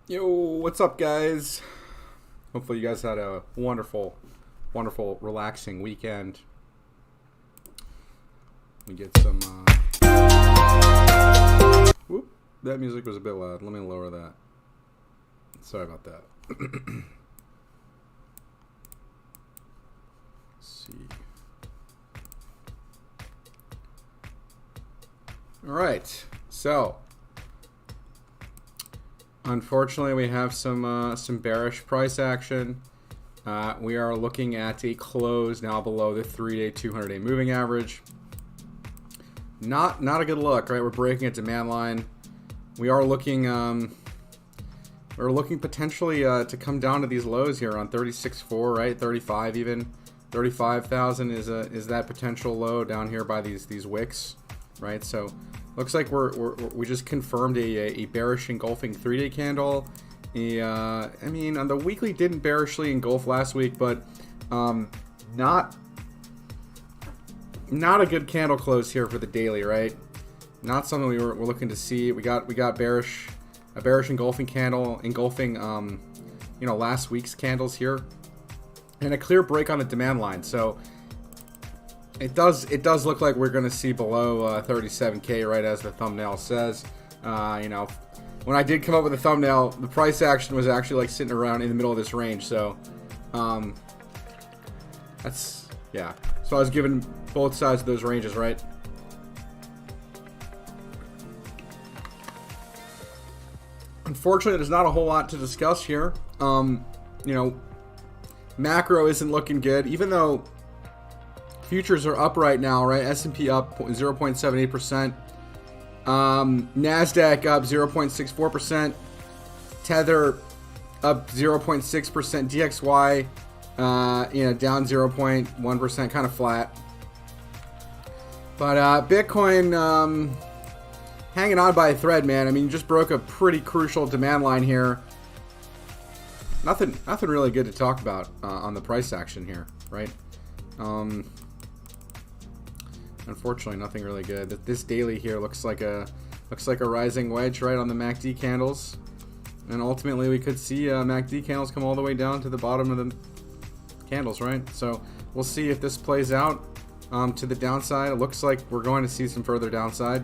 Yo, what's up, guys? Hopefully, you guys had a wonderful, relaxing weekend. Let me get some. Whoop, that music was a bit loud. Let me lower that. Sorry about that. Let's see. All right, so. Unfortunately, we have some bearish price action. We are looking at a close now below the 3-day, 200-day moving average. Not a good look, right? We're breaking a demand line. We are looking potentially to come down to these lows here on 36.4, right? 35 even. 35,000 is that potential low down here by these wicks, right? So looks like we just confirmed a bearish engulfing 3-day candle. I mean, on the weekly didn't bearishly engulf last week, but not a good candle close here for the daily, right? Not something we're looking to see. We got a bearish engulfing candle engulfing last week's candles here, and a clear break on the demand line. So It does look like we're going to see below 37K, right, as the thumbnail says. When I did come up with the thumbnail, the price action was actually like sitting around in the middle of this range. So, yeah. So I was given both sides of those ranges, right? Unfortunately, there's not a whole lot to discuss here. Macro isn't looking good, even though futures are up right now, right? S&P up 0.78%. NASDAQ up 0.64%. Tether up 0.6%. DXY, down 0.1%, kind of flat. But Bitcoin hanging on by a thread, man. I mean, you just broke a pretty crucial demand line here. Nothing really good to talk about on the price action here, right? Unfortunately, nothing really good. This daily here looks like a rising wedge, right, on the MACD candles, and ultimately we could see MACD candles come all the way down to the bottom of the candles, right? So we'll see if this plays out to the downside. It looks like we're going to see some further downside,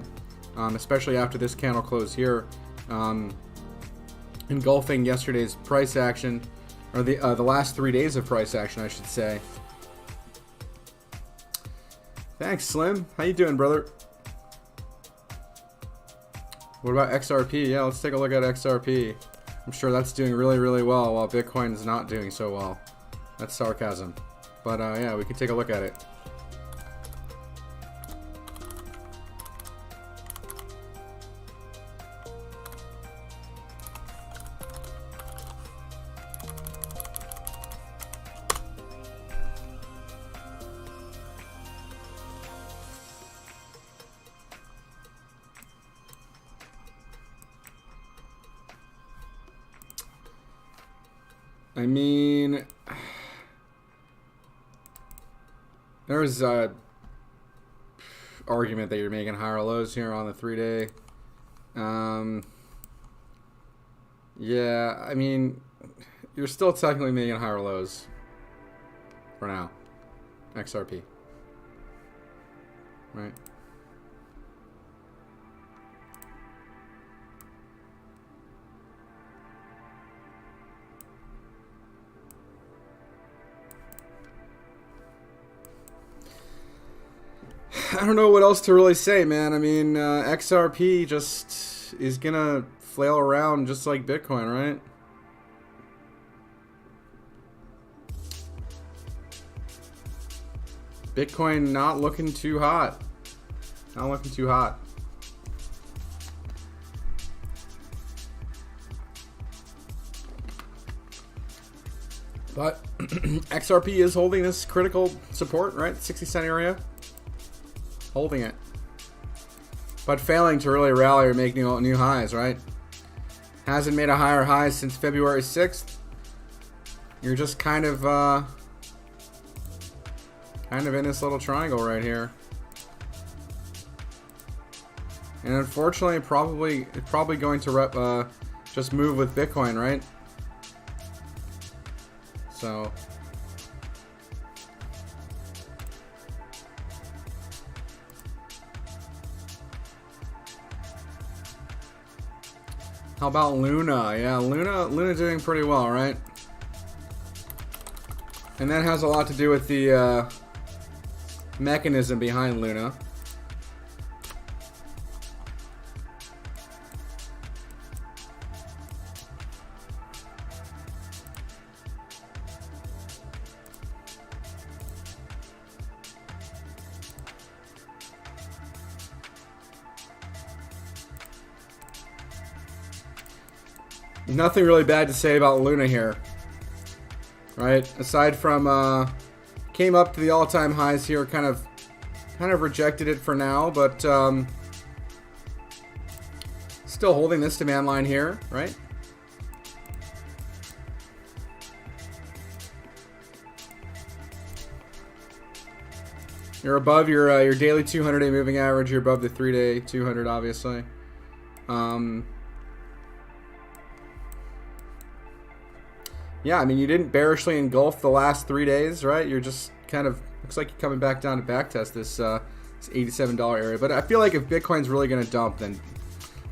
especially after this candle close here, engulfing yesterday's price action, or the last 3 days of price action, I should say. Thanks, Slim. How you doing, brother? What about XRP? Yeah, let's take a look at XRP. I'm sure that's doing really, really well, while Bitcoin is not doing so well. That's sarcasm. But yeah, we can take a look at it. I mean, there's a argument that you're making higher lows here on the 3-day. Yeah, I mean, you're still technically making higher lows for now. XRP, right? I don't know what else to really say, man. I mean, XRP just is gonna flail around just like Bitcoin, right? Bitcoin not looking too hot. Not looking too hot. But XRP is holding this critical support, right? 60-cent area. Holding it, but failing to really rally or make new highs, right? Hasn't made a higher high since February 6th. You're just kind of in this little triangle right here, and unfortunately, probably going to just move with Bitcoin, right? So how about Luna? Yeah, Luna doing pretty well, right? And that has a lot to do with the mechanism behind Luna. Nothing really bad to say about Luna here, right? Aside from came up to the all-time highs here, kind of rejected it for now, but still holding this demand line here, right? You're above your daily 200-day moving average. You're above the 3-day 200, obviously. Yeah, I mean, you didn't bearishly engulf the last 3 days, right? You're just kind of, looks like you're coming back down to backtest this $87 area. But I feel like if Bitcoin's really going to dump, then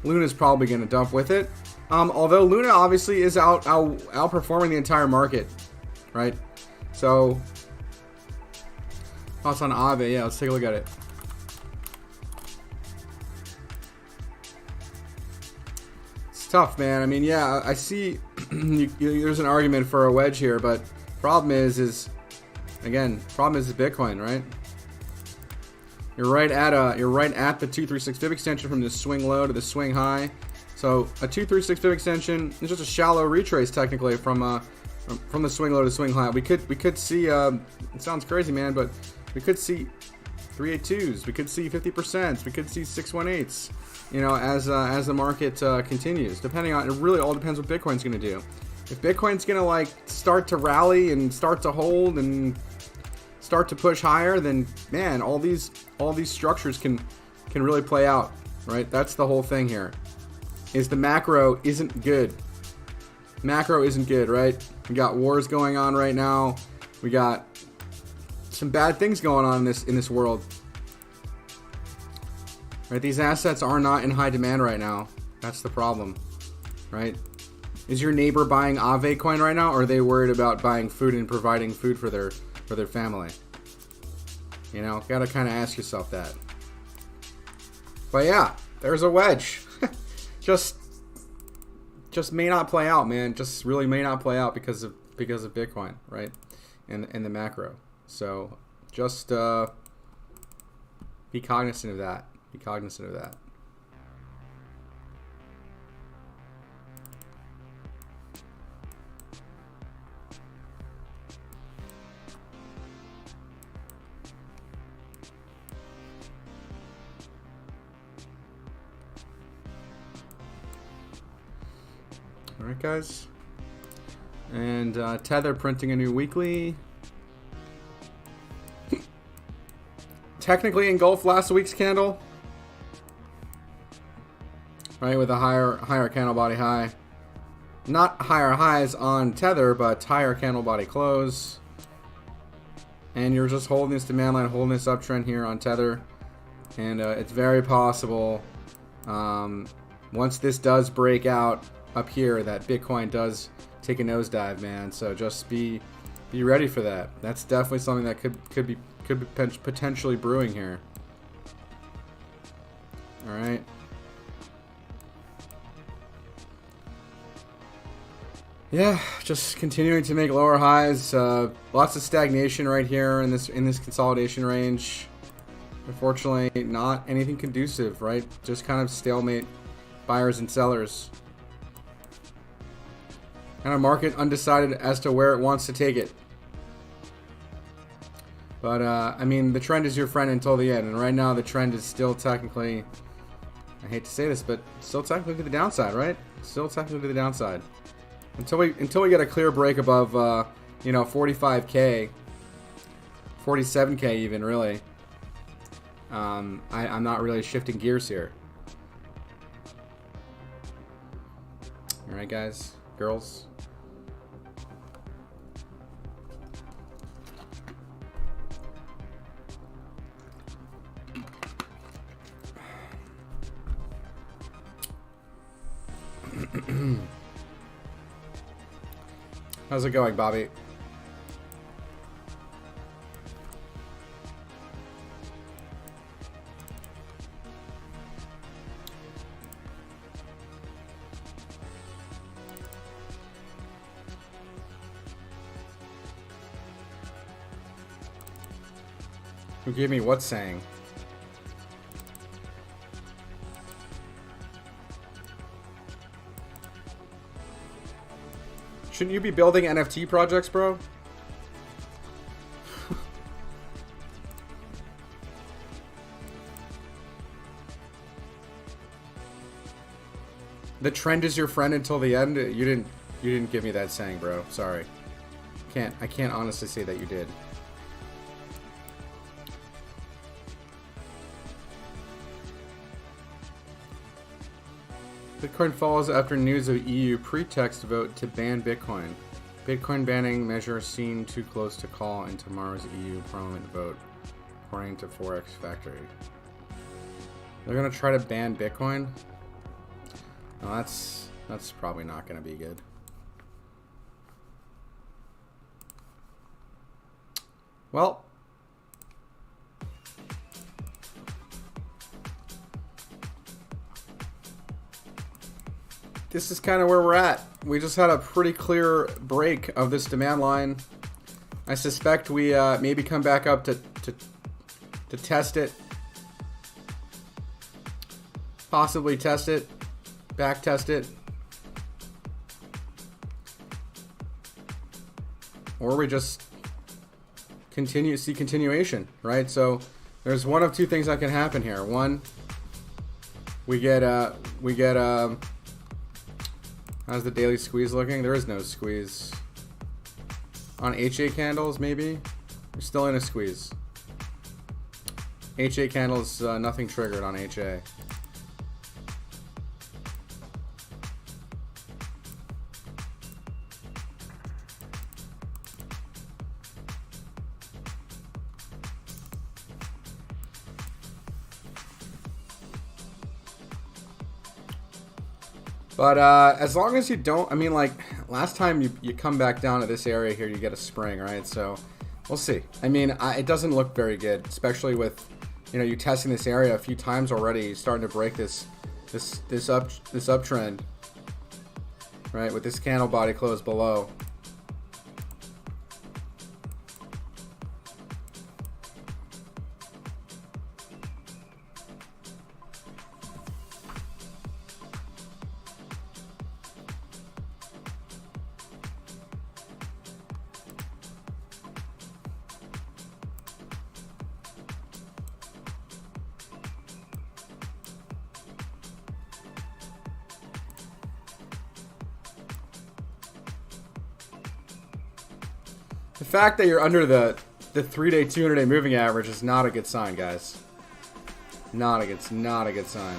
Luna's probably going to dump with it. Although Luna obviously is outperforming the entire market, right? So, thoughts on Aave? Yeah, let's take a look at it. Tough, man. I mean, yeah, I see there's an argument for a wedge here, but problem is Bitcoin, right? You're right at the 236 fib extension from the swing low to the swing high. So a 236 fib extension is just a shallow retrace technically from the swing low to the swing high. We could see it sounds crazy, man, but we could see 382s, we could see 50%, we could see 618s. You know, as the market continues, depending on, it really all depends what Bitcoin's going to do. If Bitcoin's going to like start to rally and start to hold and start to push higher, then man, all these structures can really play out, right? That's the whole thing here. Is the macro isn't good. Macro isn't good, right? We got wars going on right now. We got some bad things going on in this world. Right, these assets are not in high demand right now. That's the problem, right? Is your neighbor buying Aave coin right now, or are they worried about buying food and providing food for their family? You know, gotta kind of ask yourself that. But yeah, there's a wedge. just may not play out, man. Just really may not play out because of Bitcoin, right? And the macro. So just be cognizant of that. Be cognizant of that. All right, guys. And Tether printing a new weekly. Technically engulfed last week's candle. Right, with a higher candle body high. Not higher highs on Tether, but higher candle body close. And you're just holding this demand line, holding this uptrend here on Tether. And it's very possible, once this does break out up here, that Bitcoin does take a nosedive, man. So just be ready for that. That's definitely something that could be potentially brewing here. All right. Yeah, just continuing to make lower highs. Lots of stagnation right here in this consolidation range. Unfortunately, not anything conducive, right? Just kind of stalemate, buyers and sellers. Kind of market undecided as to where it wants to take it. But I mean, the trend is your friend until the end, and right now the trend is still technically, I hate to say this, but still technically to the downside, right? Still technically to the downside. Until we get a clear break above, 45K, 47K even, really. I'm not really shifting gears here. All right, guys, girls. How's it going, Bobby? Who gave me what saying? Shouldn't you be building NFT projects, bro? The trend is your friend until the end. You didn't give me that saying, bro. Sorry. I can't honestly say that you did. Bitcoin falls after news of EU pretext vote to ban Bitcoin. Bitcoin banning measure seen too close to call in tomorrow's EU Parliament vote, according to Forex Factory. They're gonna try to ban Bitcoin. No, that's probably not gonna be good. Well. This is kind of where we're at. We just had a pretty clear break of this demand line. I suspect we maybe come back up to test it. Possibly test it. Back test it. Or we just see continuation, right? So there's one of two things that can happen here. One, we get how's the daily squeeze looking? There is no squeeze. On HA candles, maybe? We're still in a squeeze. HA candles, nothing triggered on HA. But as long as you don't, I mean, like last time you come back down to this area here, you get a spring, right? So we'll see. I mean, it doesn't look very good, especially with, you know, you testing this area a few times already, starting to break this uptrend, right? With this candle body closed below. The fact that you're under the 3-day, 200-day moving average is not a good sign, guys. Not a good sign.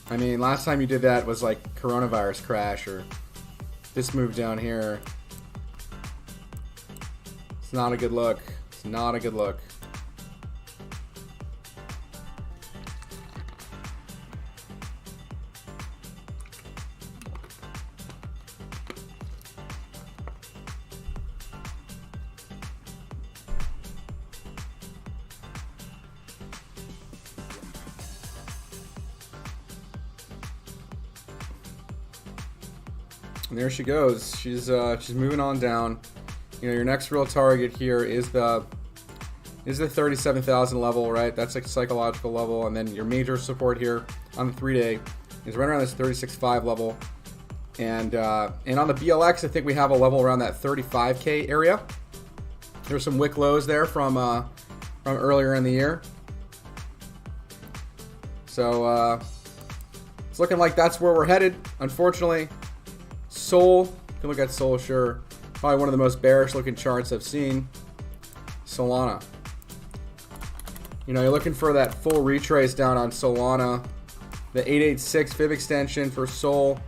I mean, last time you did that was like coronavirus crash or this move down here. It's not a good look. It's not a good look. And there she goes. She's moving on down. You know, your next real target here is the 37,000 level, right? That's a psychological level, and then your major support here on the 3-day is right around this 36.5 level. And on the BLX, I think we have a level around that 35K area. There's some wick lows there from earlier in the year. So it's looking like that's where we're headed. Unfortunately, Sol, you can look at Sol, sure. Probably one of the most bearish looking charts I've seen. Solana. You know, you're looking for that full retrace down on Solana. The 886 fib extension for Sol.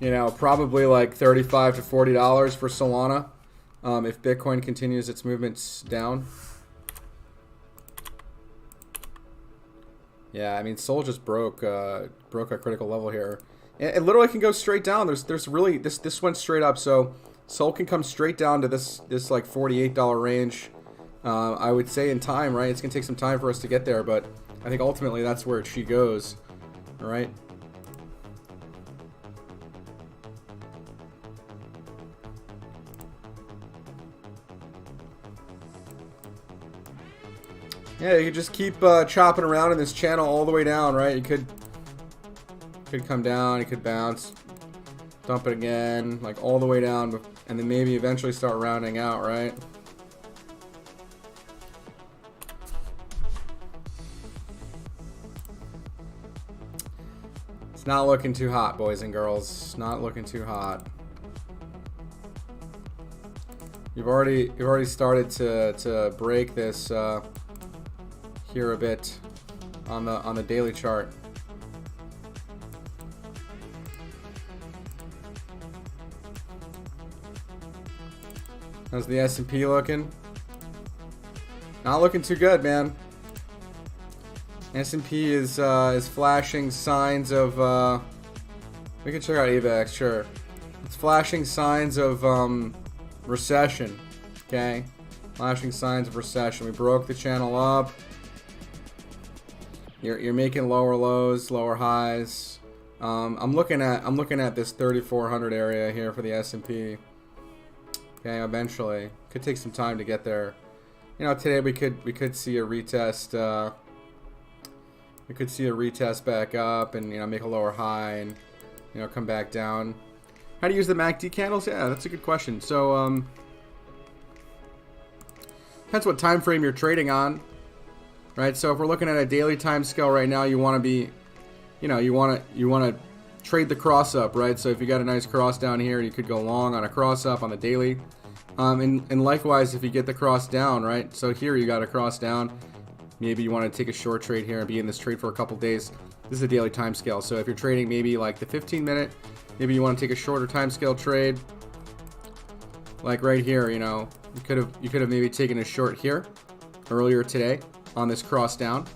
You know, probably like $35 to $40 for Solana if Bitcoin continues its movements down. Yeah, I mean, Sol just broke a critical level here. It literally can go straight down. There's really this went straight up, so Sol can come straight down to this like $48 range. I would say in time, right? It's gonna take some time for us to get there, but I think ultimately that's where she goes. All right. Yeah, you could just keep chopping around in this channel all the way down, right? You could come down, you could bounce, dump it again, like all the way down, and then maybe eventually start rounding out, right? It's not looking too hot, boys and girls. It's not looking too hot. You've already started to break this here a bit on the daily chart. How's the S&P looking? Not looking too good, man. S&P is flashing signs of we can check out AVAX, sure. It's flashing signs of recession. Okay, flashing signs of recession. We broke the channel up. You're making lower lows, lower highs. I'm looking at this 3,400 area here for the S&P. Okay, eventually could take some time to get there. You know, today we could see a retest. We could see a retest back up and, you know, make a lower high and, you know, come back down. How to use the MACD candles? Yeah, that's a good question. So depends what time frame you're trading on. Right, so if we're looking at a daily time scale right now, you want to be, you know, you want to trade the cross up, right? So if you got a nice cross down here, you could go long on a cross up on the daily, and likewise if you get the cross down, right? So here you got a cross down, maybe you want to take a short trade here and be in this trade for a couple days. This is a daily time scale, so if you're trading maybe like the 15-minute, maybe you want to take a shorter time scale trade, like right here. You know, you could have maybe taken a short here earlier today on this cross down,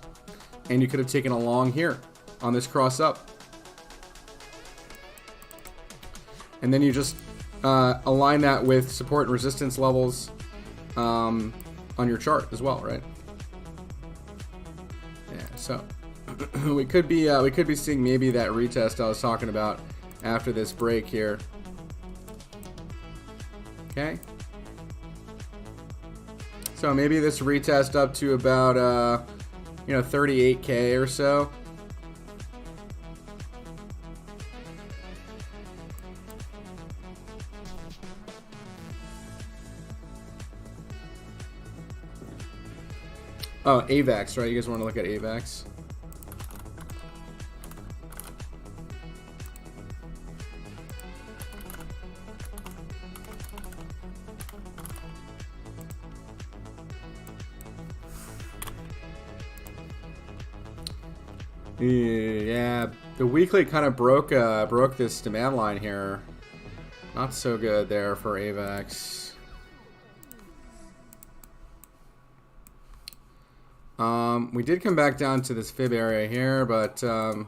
and you could have taken a long here on this cross up, and then you just align that with support and resistance levels on your chart as well, right? Yeah, so we could be seeing maybe that retest I was talking about after this break here. Okay. So maybe this retest up to about, you know, 38K or so. Oh, AVAX, right? You guys want to look at AVAX? Yeah, the weekly kind of broke this demand line here. Not so good there for AVAX. We did come back down to this fib area here, but yeah,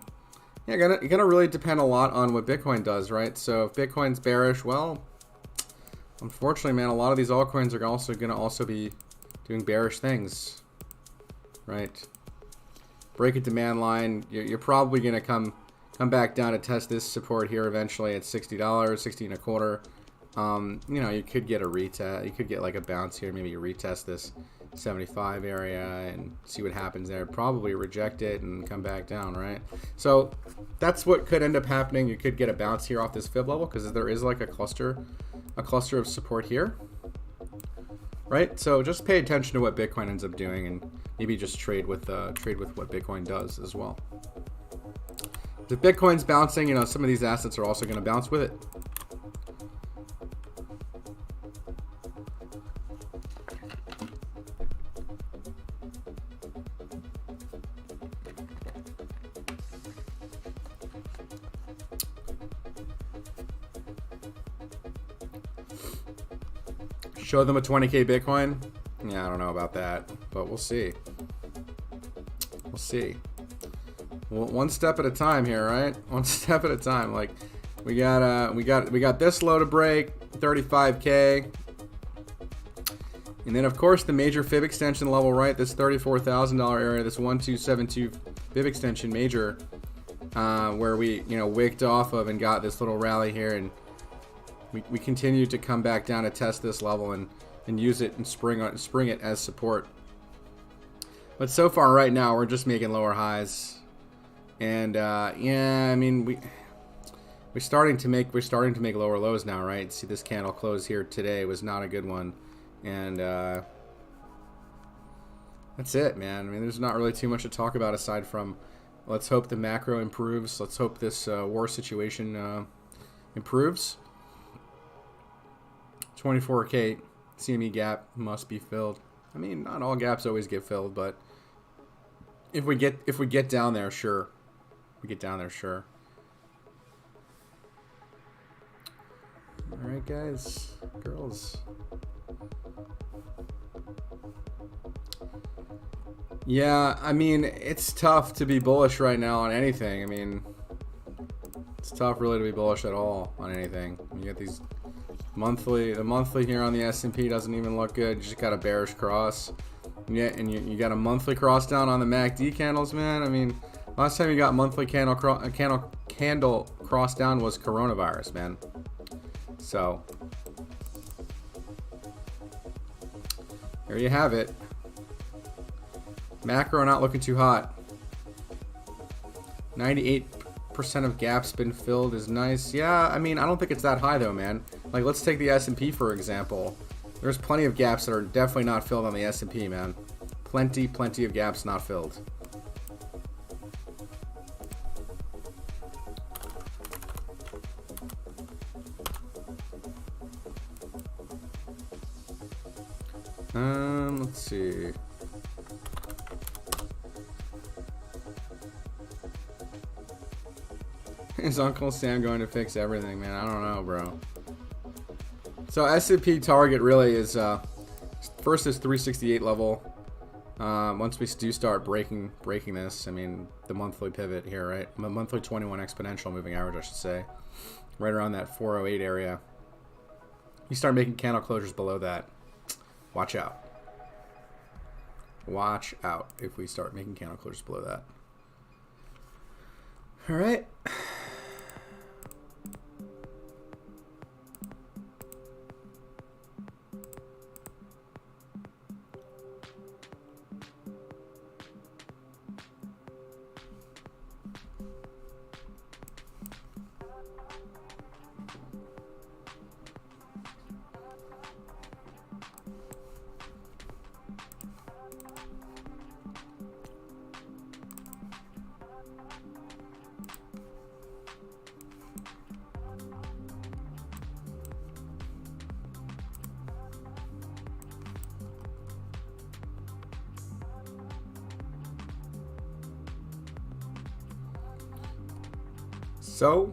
gonna really depend a lot on what Bitcoin does, right? So if Bitcoin's bearish, well, unfortunately, man, a lot of these altcoins are also gonna be doing bearish things, right? Break a demand line, you're probably gonna come back down to test this support here eventually at $60, 60 and a quarter. You know, you could get a retest, you could get like a bounce here, maybe you retest this 75 area and see what happens there. Probably reject it and come back down, right? So that's what could end up happening. You could get a bounce here off this fib level because there is like a cluster of support here, right? So just pay attention to what Bitcoin ends up doing and maybe just trade with what Bitcoin does as well. If Bitcoin's bouncing, you know, some of these assets are also going to bounce with it. Show them a 20K Bitcoin. Yeah, I don't know about that, but we'll see. We'll see. Well, one step at a time here, right? One step at a time. Like we got this low to break, 35K. And then, of course, the major fib extension level, right? This $34,000 area, this 1272 fib extension major, where we, wicked off of and got this little rally here, and we continue to come back down to test this level and use it and spring it as support. But so far, right now, we're just making lower highs, and yeah, I mean we're starting to make lower lows now, right? See, this candle close here today was not a good one. And that's it, man. I mean, there's not really too much to talk about aside from let's hope the macro improves. Let's hope this war situation improves. 24K CME gap must be filled. I mean, not all gaps always get filled, but if we get down there, sure. We get down there, sure. All right, guys, girls. Yeah, I mean, it's tough to be bullish right now on anything. I mean, it's tough really to be bullish at all on anything. You get these the monthly here on the S&P doesn't even look good. You just got a bearish cross. Yeah, and you got a monthly cross down on the MACD candles, man. I mean, last time you got monthly candle cross down was coronavirus, man. So there you have it. Macro not looking too hot. 98% of gaps been filled is nice. Yeah, I mean, I don't think it's that high though, man. Like, let's take the S&P for example. There's plenty of gaps that are definitely not filled on the S&P, man. Plenty of gaps not filled. Let's see. Is Uncle Sam going to fix everything, man? I don't know, bro. So S&P target really is first is 368 level. Once we do start breaking this, I mean the monthly pivot here, right? The monthly 21 exponential moving average, I should say, right around that 408 area. You start making candle closures below that. Watch out. Watch out if we start making candle closures below that. All right. So,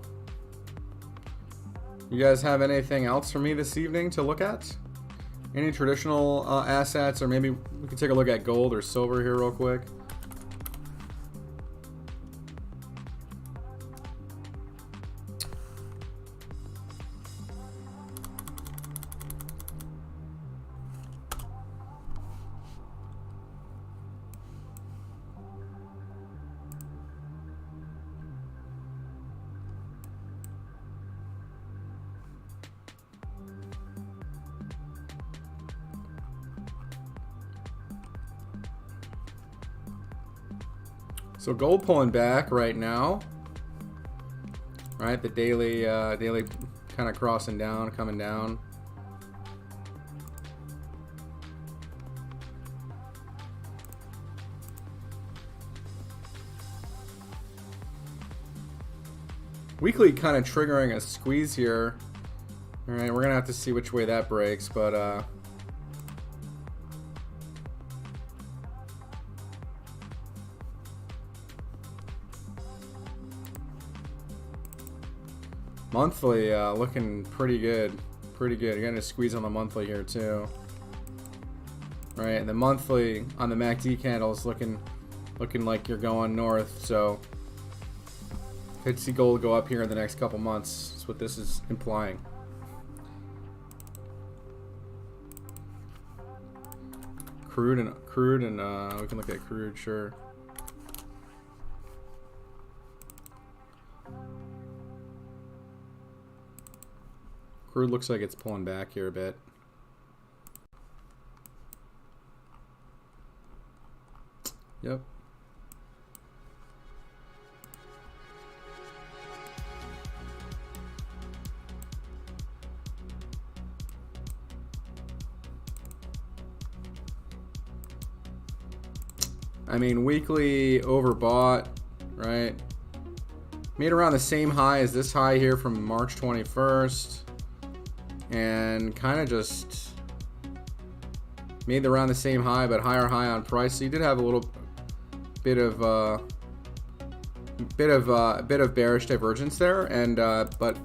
you guys have anything else for me this evening to look at? Any traditional assets, or maybe we could take a look at gold or silver here real quick. So gold pulling back right now, right? The daily kind of crossing down, coming down. Weekly kind of triggering a squeeze here. All right, we're gonna have to see which way that breaks, but monthly looking pretty good. pretty good. You're gonna squeeze on the monthly here too. Right, and the monthly on the MACD candle is looking like you're going north, so could see gold go up here in the next couple months. That's what this is implying. Crude and we can look at crude, sure. Crude looks like it's pulling back here a bit. Yep. I mean, weekly overbought, right? Made around the same high as this high here from March 21st. And kind of just made around the same high, but higher high on price. So you did have a little bit of bearish divergence there, and but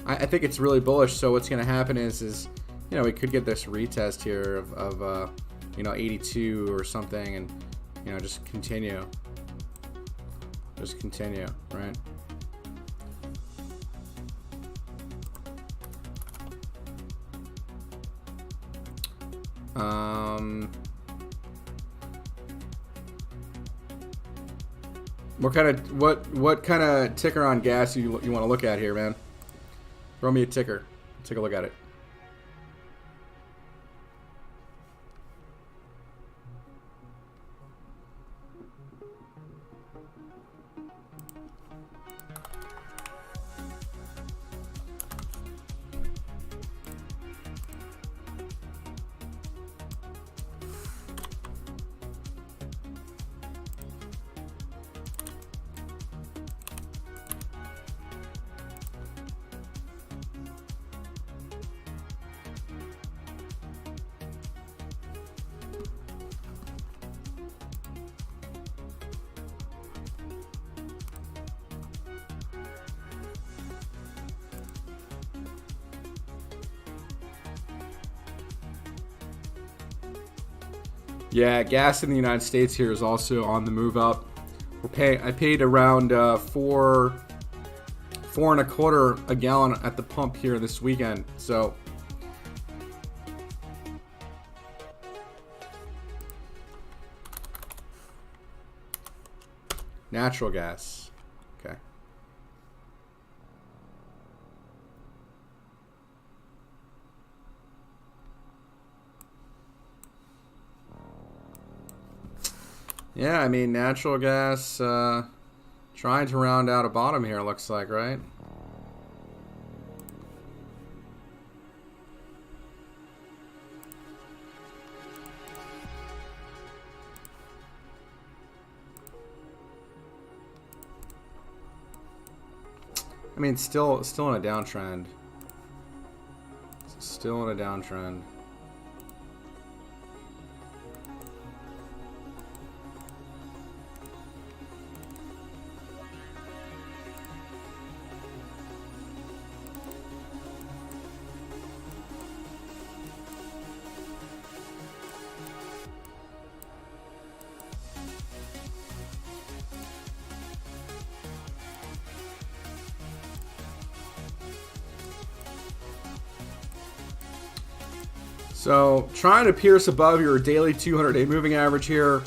I think it's really bullish. So what's going to happen is you know, we could get this retest here of you know, 82 or something, and you know, just continue, right? What kind of ticker on gas you want to look at here, man? Throw me a ticker. Take a look at it. Yeah, gas in the United States here is also on the move up. I paid around $4 $4.25 a gallon at the pump here this weekend. So natural gas. Okay. Yeah, I mean, natural gas trying to round out a bottom here, looks like, right? I mean, still in a downtrend. Still in a downtrend. So, trying to pierce above your daily 200-day moving average here.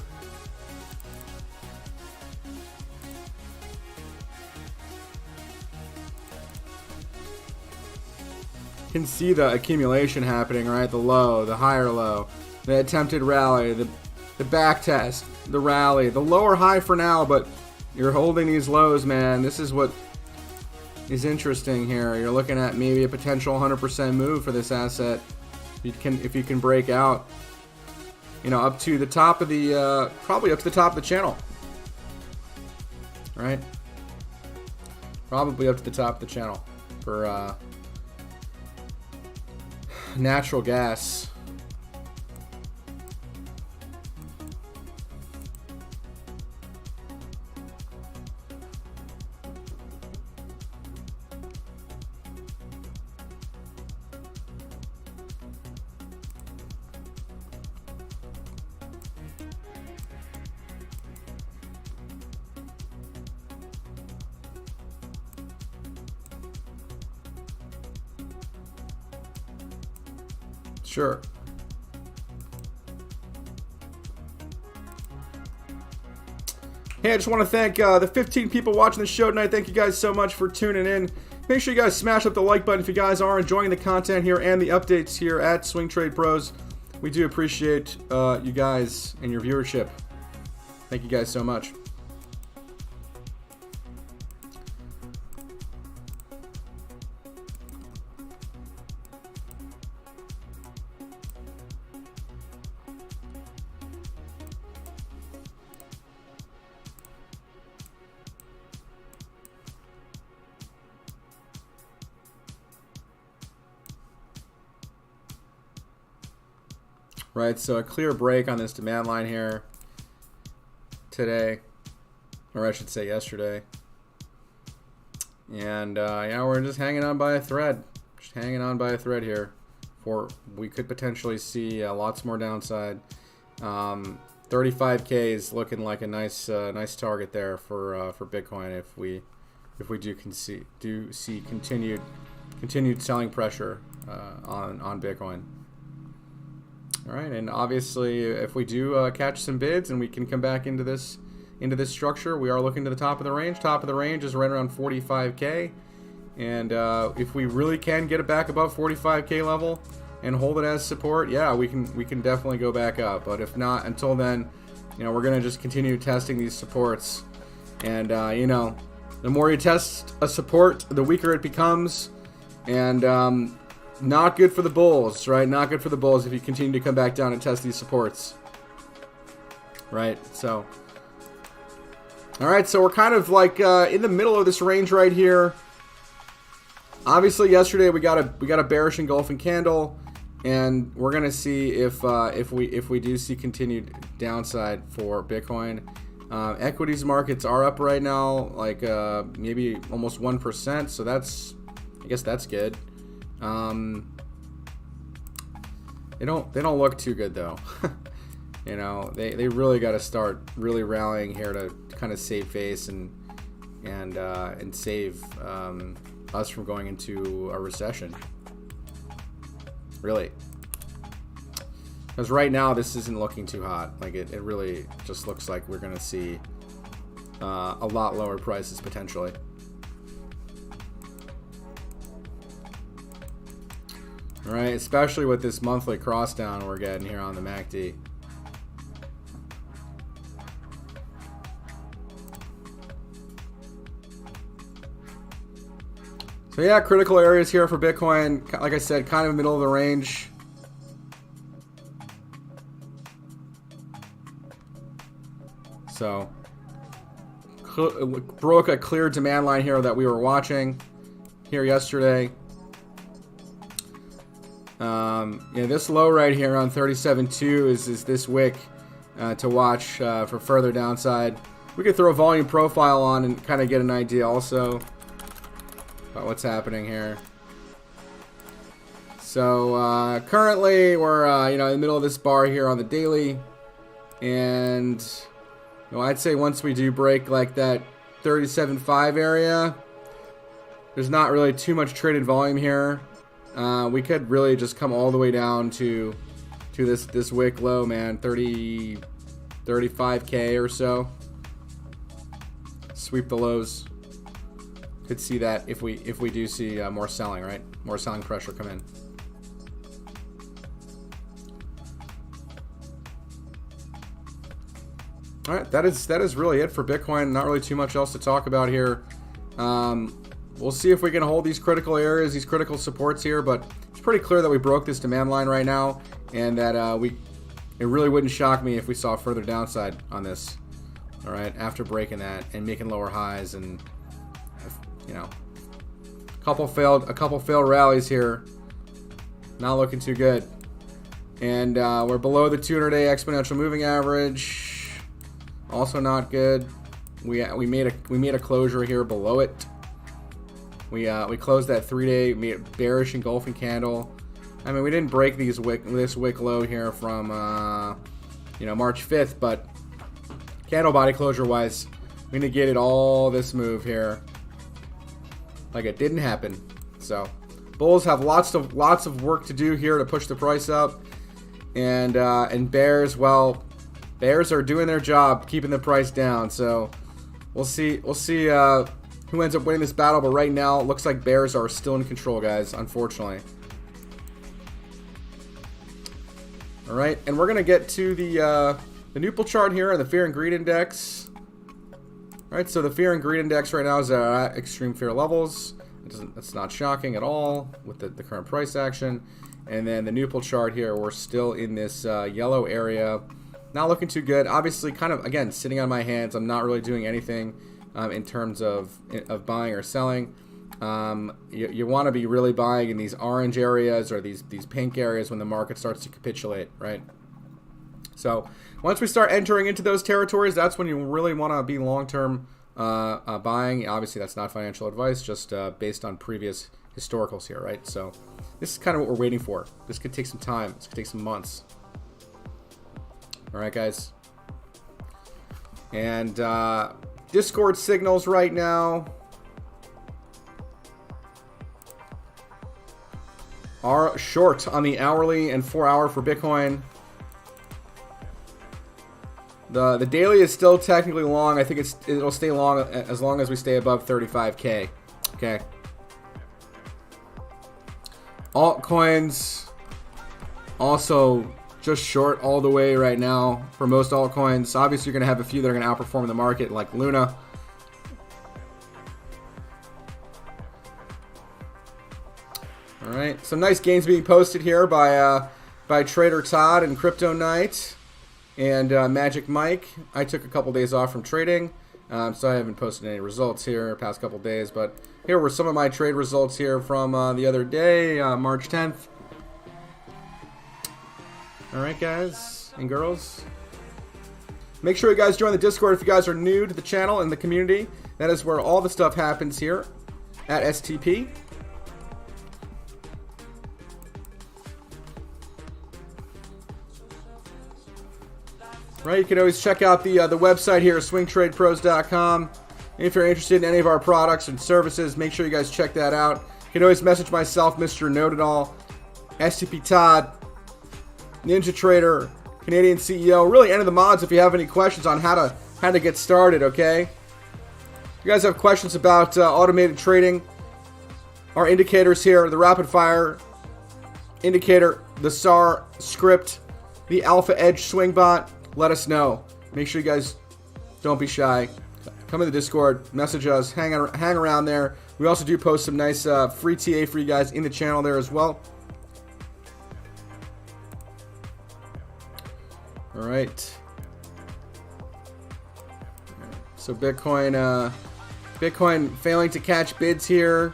You can see the accumulation happening, right? The low, the higher low, the attempted rally, the back test, the rally, the lower high for now, but you're holding these lows, man. This is what is interesting here. You're looking at maybe a potential 100% move for this asset. If you can break out, you know, up to the top of the probably up to the top of the channel, right? Probably up to the top of the channel for natural gas. Sure. Hey, I just want to thank the 15 people watching the show tonight. Thank you guys so much for tuning in. Make sure you guys smash up the like button if you guys are enjoying the content here and the updates here at Swing Trade Pros. We do appreciate you guys and your viewership. Thank you guys so much. Right, so a clear break on this demand line here today, or I should say yesterday. And yeah, we're just hanging on by a thread. Just hanging on by a thread here. For we could potentially see lots more downside. 35K is looking like a nice nice target there for Bitcoin if we do see continued selling pressure on Bitcoin. All right, and obviously, if we do catch some bids and we can come back into this structure, we are looking to the top of the range. Top of the range is right around 45K, and if we really can get it back above 45K level and hold it as support, yeah, we can definitely go back up. But if not, until then, you know, we're gonna just continue testing these supports, and you know, the more you test a support, the weaker it becomes, and not good for the bulls, right? Not good for the bulls if you continue to come back down and test these supports, right? So, all right, so we're kind of like in the middle of this range right here. Obviously, yesterday we got a bearish engulfing candle, and we're gonna see if we do see continued downside for Bitcoin. Equities markets are up right now, like maybe almost 1%. So I guess that's good. They don't look too good though. You know, they really got to start really rallying here to kind of save face and save us from going into a recession. Really, because right now this isn't looking too hot. Like it really just looks like we're gonna see a lot lower prices potentially. Right, especially with this monthly cross down we're getting here on the MACD. So yeah, critical areas here for Bitcoin. Like I said, kind of middle of the range. So broke a clear demand line here that we were watching here yesterday. Yeah, this low right here on 37.2 is this wick to watch for further downside. We could throw a volume profile on and kind of get an idea also about what's happening here. So currently we're you know, in the middle of this bar here on the daily, and you know, I'd say once we do break like that 37.5 area, there's not really too much traded volume here. We could really just come all the way down to this wick low, man. 35K or so. Sweep the lows. Could see that if we do see more selling, right? More selling pressure come in. All right, that is really it for Bitcoin. Not really too much else to talk about here. We'll see if we can hold these critical areas, these critical supports here, but it's pretty clear that we broke this demand line right now, and that it really wouldn't shock me if we saw further downside on this. All right, after breaking that and making lower highs, and you know, a couple failed rallies here, not looking too good, and we're below the 200-day exponential moving average, also not good. We made a closure here below it. We closed that 3-day, made a bearish engulfing candle. I mean, we didn't break this wick low here from you know, March 5th, but candle body closure wise, we negated all this move here like it didn't happen. So Bulls have lots of work to do here to push the price up, and bears, well, bears are doing their job keeping the price down. So we'll see who ends up winning this battle. But right now, it looks like bears are still in control, guys. Unfortunately. All right, and we're gonna get to the Nupal chart here and the fear and greed index. All right, so the fear and greed index right now is at extreme fear levels. That's not shocking at all with the current price action. And then the Nupal chart here, we're still in this yellow area. Not looking too good. Obviously, kind of, again, sitting on my hands. I'm not really doing anything in terms of buying or selling. You want to be really buying in these orange areas or these pink areas when the market starts to capitulate, right? So once we start entering into those territories, that's when you really want to be long-term buying. Obviously, that's not financial advice, just based on previous historicals here, right? So this is kind of what we're waiting for. This could take some time. This could take some months. All right, guys. And Discord signals right now are short on the hourly and 4-hour for Bitcoin. The daily is still technically long. I think it'll stay long as we stay above 35K. Okay. Altcoins also just short all the way right now for most altcoins. Obviously, you're going to have a few that are going to outperform the market, like Luna. All right, some nice gains being posted here by Trader Todd and Crypto Knight and Magic Mike. I took a couple days off from trading, so I haven't posted any results here the past couple days. But here were some of my trade results here from the other day, March 10th. All right, guys and girls. Make sure you guys join the Discord if you guys are new to the channel and the community. That is where all the stuff happens here at STP. Right, you can always check out the website here, swingtradepros.com. If you're interested in any of our products and services, make sure you guys check that out. You can always message myself, Mr. Know-It-All, STP Todd, Ninja Trader, Canadian CEO, really any of the mods if you have any questions on how to get started, okay? If you guys have questions about automated trading, our indicators here, the rapid fire indicator, the SAR script, the Alpha Edge swing bot, let us know. Make sure you guys don't be shy. Come in the Discord, message us, hang around there. We also do post some nice free TA for you guys in the channel there as well. All right. So Bitcoin failing to catch bids here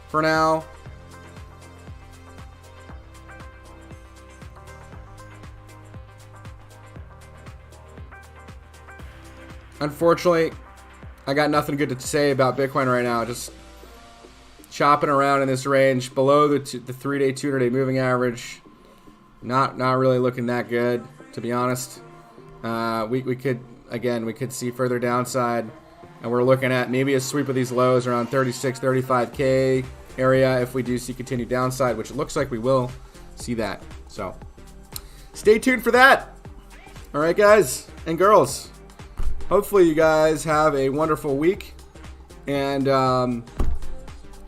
for now. Unfortunately, I got nothing good to say about Bitcoin right now. Just chopping around in this range below the 3-day, 200-day moving average. Not really looking that good, to be honest. We could see further downside, and we're looking at maybe a sweep of these lows around 36, 35K area if we do see continued downside, which it looks like we will see that. So stay tuned for that. All right, guys and girls. Hopefully you guys have a wonderful week, and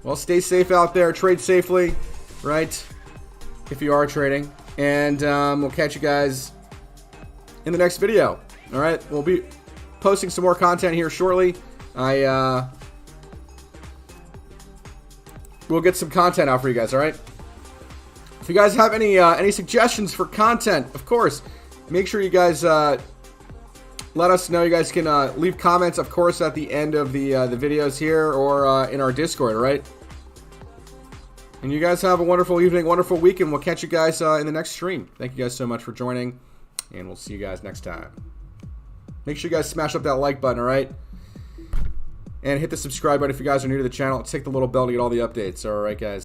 well, stay safe out there, trade safely, right, if you are trading, and we'll catch you guys in the next video. All right, we'll be posting some more content here shortly. We'll get some content out for you guys. All right, if you guys have any suggestions for content, of course, make sure you guys let us know. You guys can leave comments, of course, at the end of the videos here or in our Discord, all right? And you guys have a wonderful evening, wonderful week, and we'll catch you guys in the next stream. Thank you guys so much for joining, and we'll see you guys next time. Make sure you guys smash up that like button, all right? And hit the subscribe button if you guys are new to the channel. Tick the little bell to get all the updates, all right, guys?